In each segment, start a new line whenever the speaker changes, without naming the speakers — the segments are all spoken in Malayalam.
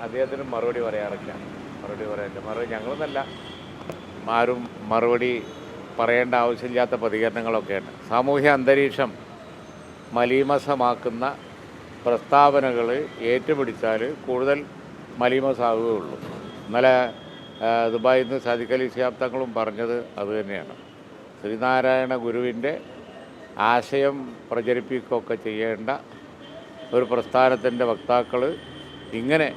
അദ്ദേഹത്തിന് മറുപടി പറയാറില്ല. ഞങ്ങളെന്നല്ല, ആരും മറുപടി പറയേണ്ട ആവശ്യമില്ലാത്ത പ്രതികരണങ്ങളൊക്കെയാണ്. സാമൂഹ്യ അന്തരീക്ഷം മലീമസമാക്കുന്ന പ്രസ്താവനകൾ ഏറ്റുപിടിച്ചാൽ കൂടുതൽ മലീമസാവുകയുള്ളൂ. ഇന്നലെ ദുബായിൽ നിന്ന് സാദിഖ് അലി ശിഹാബ് തങ്ങളും പറഞ്ഞത് അതുതന്നെയാണ്. ശ്രീനാരായണ ഗുരുവിൻ്റെ ആശയം പ്രചരിപ്പിക്കുകയൊക്കെ ചെയ്യേണ്ട ഒരു പ്രസ്ഥാനത്തിൻ്റെ വക്താക്കൾ ഇങ്ങനെ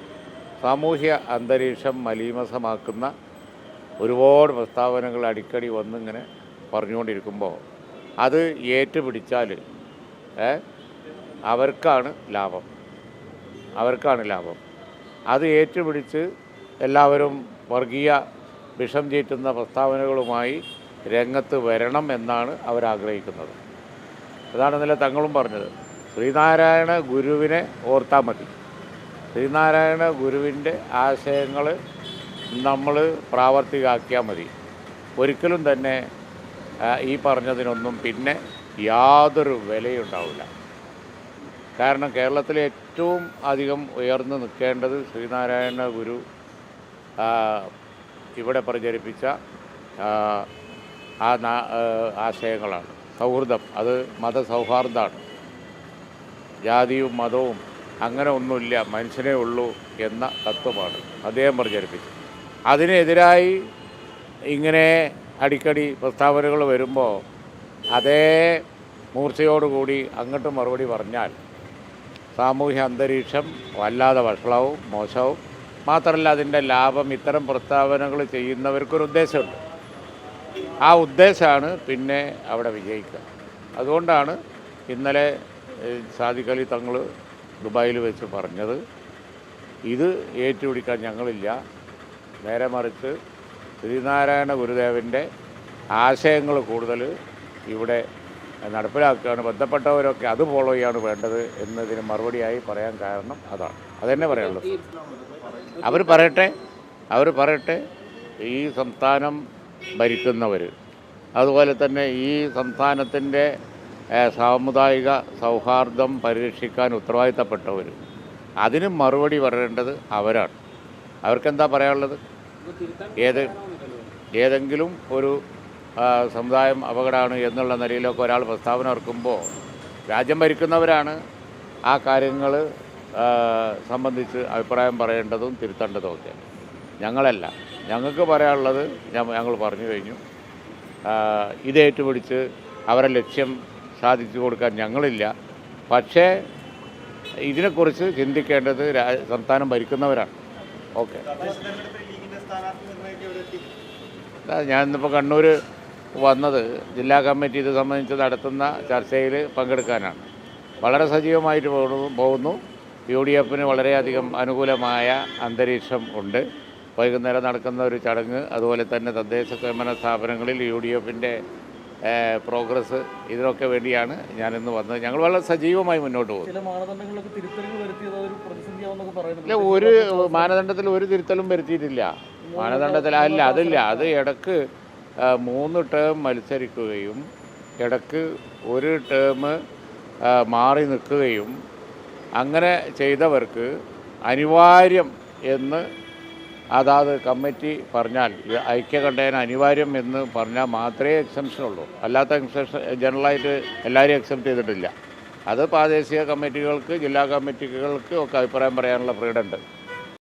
സാമൂഹ്യ അന്തരീക്ഷം മലീമസമാക്കുന്ന ഒരുപാട് പ്രസ്താവനകൾ അടിക്കടി വന്നിങ്ങനെ പറഞ്ഞുകൊണ്ടിരിക്കുമ്പോൾ അത് ഏറ്റുപിടിച്ചാൽ അവർക്കാണ് ലാഭം. അത് ഏറ്റുപിടിച്ച് എല്ലാവരും വർഗീയ വിഷം ചീറ്റുന്ന പ്രസ്താവനകളുമായി രംഗത്ത് വരണം എന്നാണ് അവരാഗ്രഹിക്കുന്നത്. അതാണ് ഇന്നലെ തങ്ങളും പറഞ്ഞത്. ശ്രീനാരായണ ഗുരുവിനെ ഓർത്താൽ മതി. ശ്രീനാരായണ ഗുരുവിൻ്റെ ആശയങ്ങൾ നമ്മൾ പ്രാവർത്തികമാക്കിയാൽ മതി. ഒരിക്കലും തന്നെ ഈ പറഞ്ഞതിനൊന്നും പിന്നെ യാതൊരു വിലയുണ്ടാവില്ല. കാരണം കേരളത്തിലെ ഏറ്റവും അധികം ഉയർന്നു നിൽക്കേണ്ടത് ശ്രീനാരായണ ഗുരു ഇവിടെ പ്രചരിപ്പിച്ച ആശയങ്ങളാണ്. സൗഹൃദം, അത് മതസൗഹാർദ്ദമാണ്. ജാതിയും മതവും അങ്ങനെ ഒന്നുമില്ല, മനുഷ്യനേ ഉള്ളൂ എന്ന തത്വമാണ് അദ്ദേഹം പ്രചരിപ്പിച്ചത്. അതിനെതിരായി ഇങ്ങനെ അടിക്കടി പ്രസ്താവനകൾ വരുമ്പോൾ അതേ മൂർച്ചയോടുകൂടി അങ്ങോട്ട് മറുപടി പറഞ്ഞാൽ സാമൂഹ്യ അന്തരീക്ഷം വല്ലാതെ വഷളാവും, മോശവും. മാത്രമല്ല അതിൻ്റെ ലാഭം ഇത്തരം പ്രസ്താവനകൾ ചെയ്യുന്നവർക്കൊരു ഉദ്ദേശമുണ്ട്. ആ ഉദ്ദേശമാണ് പിന്നെ അവിടെ വിജയിക്കുക. അതുകൊണ്ടാണ് ഇന്നലെ സാദിഖ് അലി തങ്ങൾ ദുബായിൽ വെച്ച് പറഞ്ഞത്, ഇത് ഏറ്റുപിടിക്കാൻ ഞങ്ങളില്ല, നേരെ മറിച്ച് ശ്രീനാരായണ ഗുരുദേവൻ്റെ ആശയങ്ങൾ കൂടുതൽ ഇവിടെ നടപ്പിലാക്കുകയാണ്, ബന്ധപ്പെട്ടവരൊക്കെ അത് ഫോളോ ചെയ്യാണ് വേണ്ടത് എന്നതിന് മറുപടിയായി പറയാൻ കാരണം അതാണ്. അതെന്നെ പറയാനുള്ളത്. അവർ പറയട്ടെ. ഈ സംസ്ഥാനം ഭരിക്കുന്നവർ, അതുപോലെ തന്നെ ഈ സംസ്ഥാനത്തിൻ്റെ സാമുദായിക സൗഹാർദ്ദം പരിരക്ഷിക്കാൻ ഉത്തരവാദിത്തപ്പെട്ടവർ, അതിന് മറുപടി പറയേണ്ടത് അവരാണ്. അവർക്കെന്താ പറയാനുള്ളത്? ഏതെങ്കിലും ഒരു സമുദായം അപകടമാണ് എന്നുള്ള നിലയിലൊക്കെ ഒരാൾ പ്രസ്താവന ഇറക്കുമ്പോൾ രാജ്യം ഭരിക്കുന്നവരാണ് ആ കാര്യങ്ങൾ സംബന്ധിച്ച് അഭിപ്രായം പറയേണ്ടതും തിരുത്തേണ്ടതും ഒക്കെ. ഞങ്ങളല്ല. ഞങ്ങൾക്ക് പറയാനുള്ളത് ഞങ്ങൾ പറഞ്ഞു കഴിഞ്ഞു. ഇതേറ്റുപിടിച്ച് അവരെ ലക്ഷ്യം സാധിച്ചു കൊടുക്കാൻ ഞങ്ങളില്ല. പക്ഷേ ഇതിനെക്കുറിച്ച് ചിന്തിക്കേണ്ടത് സംസ്ഥാനം ഭരിക്കുന്നവരാണ്. ഓക്കെ. ഞാൻ ഇന്നിപ്പോൾ കണ്ണൂർ വന്നത് ജില്ലാ കമ്മിറ്റി ഇത് സംബന്ധിച്ച് നടത്തുന്ന ചർച്ചയിൽ പങ്കെടുക്കാനാണ്. വളരെ സജീവമായിട്ട് പോകുന്നു. UDF വളരെയധികം അനുകൂലമായ അന്തരീക്ഷം ഉണ്ട്. വൈകുന്നേരം നടക്കുന്ന ഒരു ചടങ്ങ്, അതുപോലെ തന്നെ തദ്ദേശ സ്വയംഭരണ സ്ഥാപനങ്ങളിൽ UDF പ്രോഗ്രസ്, ഇതിനൊക്കെ വേണ്ടിയാണ് ഞാനിന്ന് വന്നത്. ഞങ്ങൾ വളരെ സജീവമായി മുന്നോട്ട് പോകും. ഇല്ല, ഒരു മാനദണ്ഡത്തിൽ ഒരു തിരുത്തലും വരുത്തിയിട്ടില്ല. അതില്ല. അത് ഇടക്ക് 3 ടേം മത്സരിക്കുകയും ഇടക്ക് ഒരു ടേം മാറി നിൽക്കുകയും അങ്ങനെ ചെയ്തവർക്ക് അനിവാര്യം എന്ന് അതാത് കമ്മിറ്റി പറഞ്ഞാൽ, ഐക്യകണ്ഠേന അനിവാര്യം എന്ന് പറഞ്ഞാൽ മാത്രമേ എക്സംഷൻ ഉള്ളൂ. അല്ലാത്ത എക്സംഷൻ ജനറലായിട്ട് എല്ലാവരും അക്സെപ്റ്റ് ചെയ്തിട്ടില്ല. അത് പ്രാദേശിക കമ്മിറ്റികൾക്ക്, ജില്ലാ കമ്മിറ്റികൾക്ക് ഒക്കെ അഭിപ്രായം പറയാനുള്ള ഫ്രീഡം ഉണ്ട്.